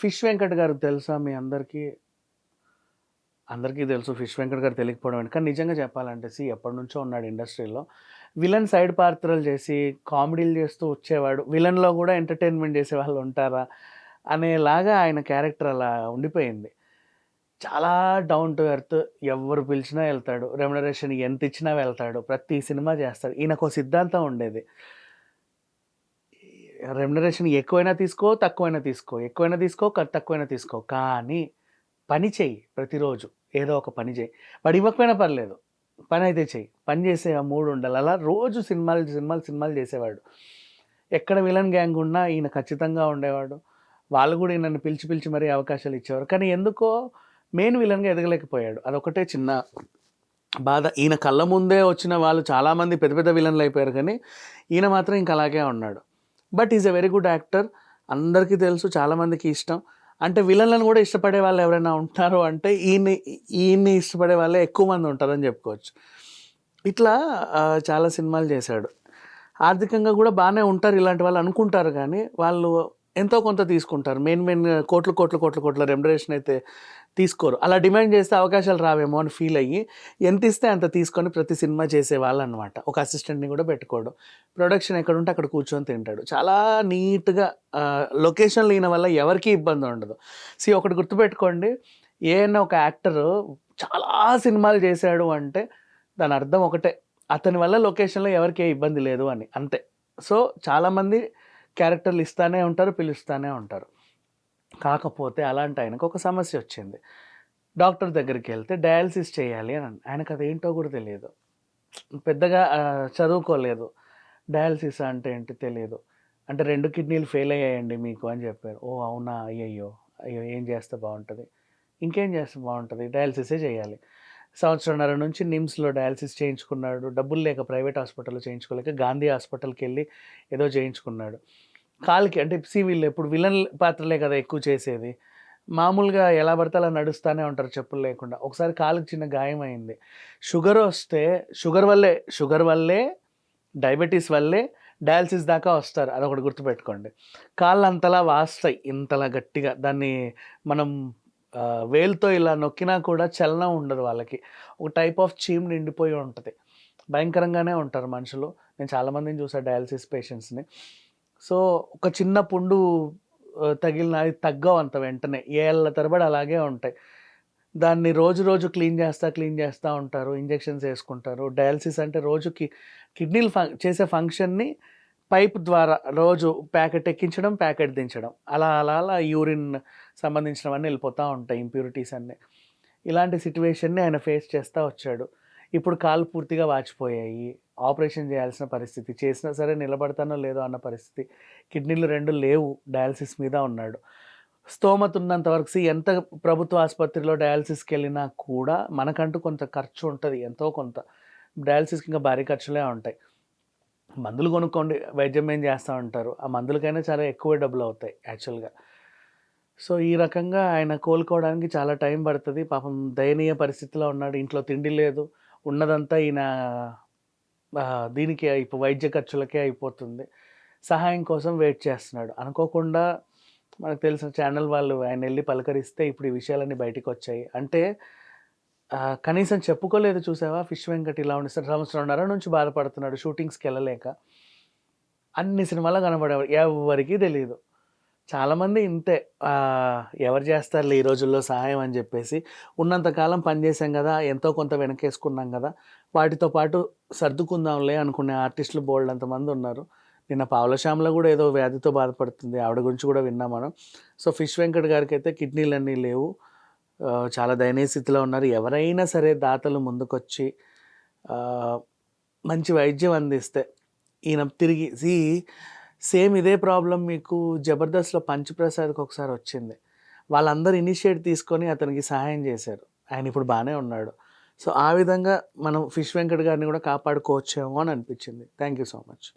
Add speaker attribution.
Speaker 1: Fish Venkat గారు తెలుసా మీ అందరికీ? అందరికీ తెలుసు. ఫిష్ వెంకట్ గారు తెలియకపోవడం ఏంటి. కానీ నిజంగా చెప్పాలంటే ఎప్పటినుంచో ఉన్నాడు ఇండస్ట్రీలో. విలన్ సైడ్ పాత్రలు చేసి, కామెడీలు చేస్తూ వచ్చేవాడు. విలన్‌లో గూడా ఎంటర్‌టైన్‌మెంట్ చేసేవాళ్ళు ఉంటారా? అనేలాగా ఆయన క్యారెక్టర్ అలా ఉండిపోయింది. చాలా డౌన్ టు ఎర్త్. ఎవ్వరు పిలిచినా ఎళ్తాడు. రెమ్యునరేషన్ ఎంత ఇచ్చినా వెళ్తాడు. ప్రతి సినిమా చేస్తాడు. ఈయనకో సిద్ధాంతం ఉండేది. రెమ్యునరేషన్ ఎక్కువైనా తీసుకో, తక్కువైనా తీసుకో. ఎక్కువైనా తీసుకో, తక్కువైనా తీసుకో. కానీ పని చెయ్యి ప్రతిరోజు. ఏదో ఒక పని చెయ్యి. వాడు ఇవ్వకపోయినా పర్లేదు. పనైతే చెయ్యి. పని చేసే ఆ మూడుండాలి. అలా రోజు సినిమాలు చేసేవాడు. ఎక్కడ విలన్ గ్యాంగ్ ఉన్నా ఈయన ఖచ్చితంగా ఉండేవాడు. వాళ్ళు కూడా ఈయనను పిలిచి మరీ అవకాశాలు ఇచ్చేవారు. కానీ ఎందుకో మెయిన్ విలన్‌గా ఎదగలేకపోయాడు. అదొకటే చిన్న బాధ. ఈయన కళ్ళ ముందే వచ్చిన వాళ్ళు చాలామంది పెద్ద పెద్ద విలన్‌లు అయిపోయారు కానీ ఈయన మాత్రం ఇంక అలాగే ఉన్నాడు. But is a very good actor. అందరికీ తెలుసు. చాలామందికి ఇష్టం. అంటే విలన్లను కూడా ఇష్టపడే వాళ్ళు ఎవరైనా ఉంటారు అంటే ఈయన్ని ఇష్టపడే వాళ్ళే ఎక్కువ మంది ఉంటారని చెప్పుకోవచ్చు. ఇట్లా చాలా సినిమాలు చేశాడు. ఆర్థికంగా కూడా బాగానే ఉంటారు ఇలాంటి వాళ్ళు అనుకుంటారు కానీ వాళ్ళు ఎంతో కొంత తీసుకుంటారు. మెయిన్ కోట్ల రెమ్యునరేషన్ అయితే తీసుకోరు. అలా డిమాండ్ చేస్తే అవకాశాలు రావేమో అని ఫీల్ అయ్యి ఎంత ఇస్తే అంత తీసుకొని ప్రతి సినిమా చేసేవాళ్ళు అనమాట. ఒక అసిస్టెంట్ని కూడా పెట్టుకోడు. ప్రొడక్షన్ ఎక్కడుంటే అక్కడ కూర్చొని తింటాడు. చాలా నీట్‌గా లొకేషన్‌లు ఈయన వల్ల ఎవరికీ ఇబ్బంది ఉండదు. ఒకటి గుర్తుపెట్టుకోండి, ఏదైనా ఒక యాక్టరు చాలా సినిమాలు చేశాడు అంటే దాని అర్థం ఒకటే, అతని వల్ల లొకేషన్‌లో ఎవరికీ ఏ ఇబ్బంది లేదు అని అంతే. సో చాలామంది క్యారెక్టర్లు ఇస్తానే ఉంటారు, పిలుస్తానే ఉంటారు. కాకపోతే అలాంటి ఆయనకు ఒక సమస్య వచ్చింది. డాక్టర్ దగ్గరికి వెళ్తే డయాలిసిస్ చేయాలి అని ఆయనకు అదేంటో కూడా తెలియదు. పెద్దగా చదువుకోలేదు. డయాలిసిస్ అంటే ఏంటి తెలియదు. అంటే 2 కిడ్నీలు ఫెయిల్ అయ్యాయండి మీకు అని చెప్పారు. ఓహ్! అవునా? అయ్యయ్యో! అయ్యో! ఏం చేస్తే బాగుంటుంది? ఇంకేం చేస్తే బాగుంటుంది? డయాలిసిసే చేయాలి. సంవత్సరంన్నర నుంచి నిమ్స్‌లో డయాలిసిస్ చేయించుకున్నాడు. డబ్బులు లేక ప్రైవేట్ హాస్పిటల్‌లో చేయించుకోలేక గాంధీ హాస్పిటల్‌కెళ్ళి ఏదో చేయించుకున్నాడు. కాలికి అంటే వీళ్ళు ఎప్పుడు విలన్ పాత్రలే కదా ఎక్కువ చేసేది. మామూలుగా ఎలా పడితే అలా నడుస్తానే ఉంటారు చెప్పులు లేకుండా. ఒకసారి కాలుకి చిన్న గాయమైంది. షుగరొస్తే షుగర్ వల్లే, డయాబెటిస్ వల్లే డయాలిసిస్ దాకా వస్తారు. అదొకటి గుర్తుపెట్టుకోండి. కాళ్ళు అంతలా వాస్తాయి. ఇంతలా గట్టిగా. దాన్ని మనం వేలుతో ఇలా నొక్కినా కూడా చలనం ఉండదు వాళ్ళకి. ఒక టైప్ ఆఫ్ చీమ్ నిండిపోయి ఉంటది. భయంకరంగానే ఉంటారు మనుషులు. నేను చాలామందిని చూసా డయాలిసిస్ పేషెంట్స్‌ని. సో, ఒక చిన్న పుండు తగిలిన అది తగ్గవు అంత వెంటనే. ఏళ్ల తరబడి అలాగే ఉంటాయి. దాన్ని రోజు క్లీన్ చేస్తా ఉంటారు. ఇంజెక్షన్స్ యేసుకుంటారు. డయాలిసిస్ అంటే రోజుకి కిడ్నీలు చేసే ఫంక్షన్‌ని పైప్ ద్వారా రోజు ప్యాకెట్ ఎక్కించడం, ప్యాకెట్ దించడం. అలా యూరిన్ సంబంధించినవన్నీ వెళ్ళిపోతూ ఉంటాయి, ఇంప్యూరిటీస్ అన్నీ. ఇలాంటి సిట్యుయేషన్‌ని ఆయన ఫేస్ చేస్తా వచ్చాడు. ఇప్పుడు కాళ్ళు పూర్తిగా వాచిపోయాయి. ఆపరేషన్ చేయాల్సిన పరిస్థితి. చేసినా సరే నిలబడతానో లేదో అన్న పరిస్థితి. కిడ్నీలు 2 లేవు. డయాలిసిస్ మీద ఉన్నాడు. స్తోమత ఉన్నంత వరకు ఎంత ప్రభుత్వ ఆసుపత్రిలో డయాలిసిస్‌కెళ్ళినా కూడా మనకంటూ కొంత ఖర్చు ఉంటది. ఎంతో కొంత. డయాలిసిస్‌కి ఇంకా భారీ ఖర్చులే ఉంటాయి. మందులు కొనుక్కోండి, వైద్యం ఏం చేస్తా ఉంటారు. ఆ మందులకైనా చాలా ఎక్కువ డబ్బులవుతాయి యాక్చువల్‌గా. సో, ఈ రకంగా ఆయన కోలుకోవడానికి చాలా టైం పడతది. పాపం దయనీయ పరిస్థితిలో ఉన్నాడు. ఇంట్లో తిండి లేదు. ఉన్నదంతా ఈయన దీనికే వైద్య ఖర్చులకే అయిపోతుంది. సహాయం కోసం వెయిట్ చేస్తున్నాడు. అనుకోకుండా మనకు తెలిసిన ఛానల్ వాళ్ళు ఆయనెళ్లి పలకరిస్తే ఇప్పుడు ఈ విషయాలన్నీ బయటికొచ్చాయి. అంటే కనీసం చెప్పుకోలేదు చూసావా? ఫిష్ వెంకట్ ఇలా ఉండి సంవత్సరంన్నర నుంచి బాధపడుతున్నాడు షూటింగ్స్‌కెళ్ళలేక. అన్ని సినిమాల్లో కనపడేవాడు. ఎవ్వరికీ తెలీదు. చాలామంది ఇంతే. ఎవరు చేస్తారులే ఈ రోజుల్లో సహాయం అని చెప్పేసి, ఉన్నంత కాలం పనిచేసాం కదా! ఎంతో కొంత వెనకేసుకున్నాం కదా! వాటితో పాటు సర్దుకుందాంలే అనుకునే ఆర్టిస్టులు బోలెడంతమంది ఉన్నారు. నిన్న పావుల శ్యామల కూడా ఏదో వ్యాధితో బాధపడుతుంది. ఆవిడ గురించి కూడా విన్నాం మనం. సో, ఫిష్ వెంకట్ గారికైతే కిడ్నీలన్నీ లేవు. చాలా దయనీయ స్థితిలో ఉన్నారు. ఎవరైనా సరే దాతలు ముందుకొచ్చి మంచి వైద్యం అందిస్తే ఈయన తిరిగి సేమ్ ఇదే ప్రాబ్లమ్ మీకు 'జబర్దస్త్'లో పంచప్రసాద్‌కి ఒకసారి వచ్చింది. వాళ్ళందరూ ఇనిషియేట్ తీసుకొని అతనికి సహాయం చేశారు. ఆయన ఇప్పుడు బానే ఉన్నాడు. సో, ఆ విధంగా మనం ఫిష్ వెంకట్ గారిని కూడా కాపాడుకోవచ్చేమో అని అనిపించింది. Thank you so much.